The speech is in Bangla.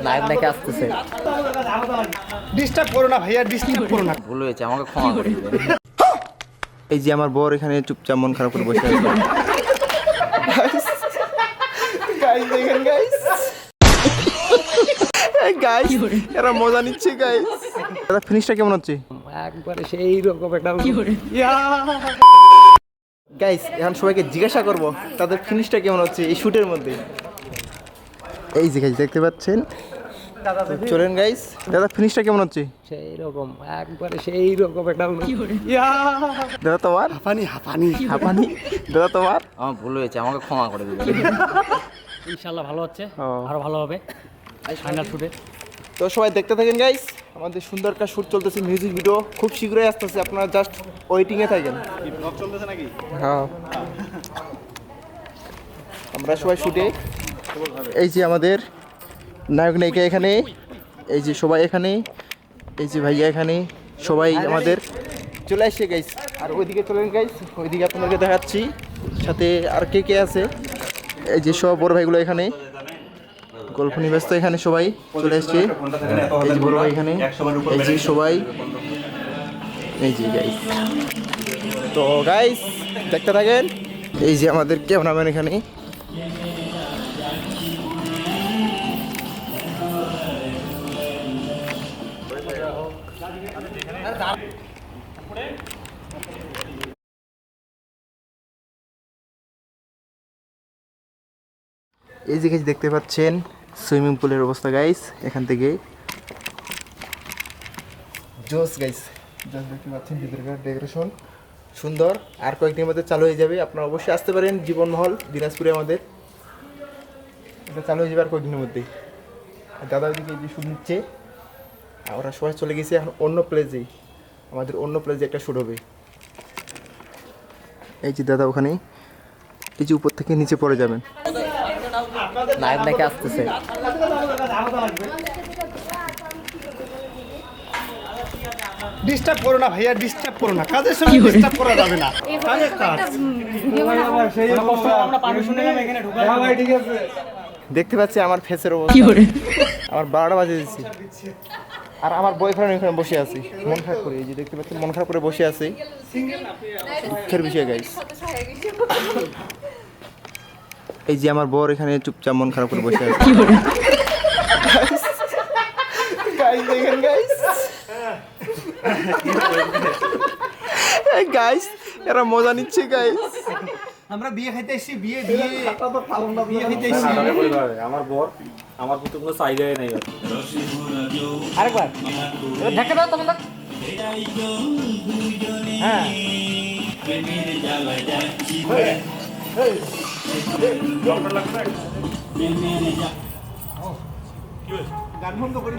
লাইভ নাকি আসতেছে। ডিস্টার্ব করো না ভাইয়া, ডিস্টার্ব করো না। ভুল হয়েছে, আমাকে ক্ষমা করে দিবেন। এই যে আমার বর এখানে চুপচাপ মন খারাপ করে বসে আছে। গাইস দেখেন গাইস, গাইস এরা মজা নিচ্ছে গাইস। দাদা ফিনিশটা কেমন হচ্ছে? একবারে সেই রকম একটা গাইস এখন সবাইকে জিজ্ঞাসা করব তাদের ফিনিশটা কেমন হচ্ছে এই শুটের মধ্যে। এই যে গাইস দেখতে পাচ্ছেন, চলেন গাইস। দাদা ফিনিশটা কেমন হচ্ছে? সেই রকম একবারে সেই রকম একটা দাদা তোমার হাঁপানি হাঁপানি হাঁপানি। দাদা তোমার? আমার ভুল হয়েছে, আমাকে ক্ষমা করে দিবেন। ইনশাল্লাহ ভালো হচ্ছে, ও। আরো ভালো হবে ফাইনাল শুটে। তো সবাই দেখতে থাকেন গাইস, আমাদের সুন্দর একটা শুট চলতেছে, মিউজিক ভিডিও খুব শীঘ্রই আসতেছে, আপনারা জাস্ট ওয়েটিংয়ে থাকেন। হ্যাঁ আমরা সবাই শুটে। এই যে আমাদের নায়ক নায়িকা এখানে, এই যে সবাই এখানে, এই যে ভাইয়া এখানে, সবাই আমাদের চলে আসছে গাইস। আর ওইদিকে চলেন গাইস, ওইদিকে আপনাদেরকে দেখাচ্ছি সাথে আর কে কে আছে। এই যে সব বড় ভাইগুলো এখানে গল্প নিবেস্ত, এখানে সবাই চলে এসছে। এই যে বড় ভাই এখানে, এই যে সবাই, এই যে গাইস। তো গাইস দেখতে থাকেন। এই যে আমাদের ক্যামেরাম্যান এখানে, এই যে গাইস দেখতে পাচ্ছেন সুইমিং পুলের অবস্থা গাইস। এখান থেকে জোস গাইস, জোস দেখতে পাচ্ছেন, ভিতরকার ডেকোরেশন সুন্দর। আর কয়েকদিনের মধ্যে চালু হয়ে যাবে, আপনারা অবশ্যই আসতে পারেন। জীবন মহল দিনাজপুরে আমাদের এটা চালু হয়ে যাবে আর কয়েকদিনের মধ্যেই। দাদা ওইদিকে এই যে শুট নিচ্ছে, আর ওরা সবাই চলে গেছে এখন অন্য প্লেসেই, আমাদের অন্য প্লেসে একটা শুট হবে। এই যে দাদা ওখানে, এই যে উপর থেকে নিচে পড়ে যাবেন। লাইভ নাকি আসতেছে। ডিস্টার্ব করো না ভাইয়া, ডিস্টার্ব করো না। কাজের সময় ডিস্টার্ব করা যাবে না। কাজের কাজ। আমরা পারমিশন নিলাম এখানে ঢোকার। ঠিক আছে। দেখতে পাচ্ছি আমার ফেসের অবস্থা, আমার 12টা বাজে দিচ্ছি। আর আমার বয়ফ্রেন্ড এখানে বসে আছি মন খারাপ করে। এই যে দেখতে পাচ্ছি মন খারাপ করে বসে আছি, দুঃখের বিষয় গাইস। এই যে আমার বর এখানে চুপচাপ মন খারাপ করে বসে আছে। গাইস দেখেন গাইস, গাইস এরা মজা নিচ্ছে গাইস। আমরা বিয়ে খাইতে এসেছি, বিয়ে খাইতে এসেছি। আমার বর আমার প্রতি কোনো চাহিদাই নাই। আরেকবার ঢাকা দাও তখন দেখ। হ্যাঁ গান বন্ধ করি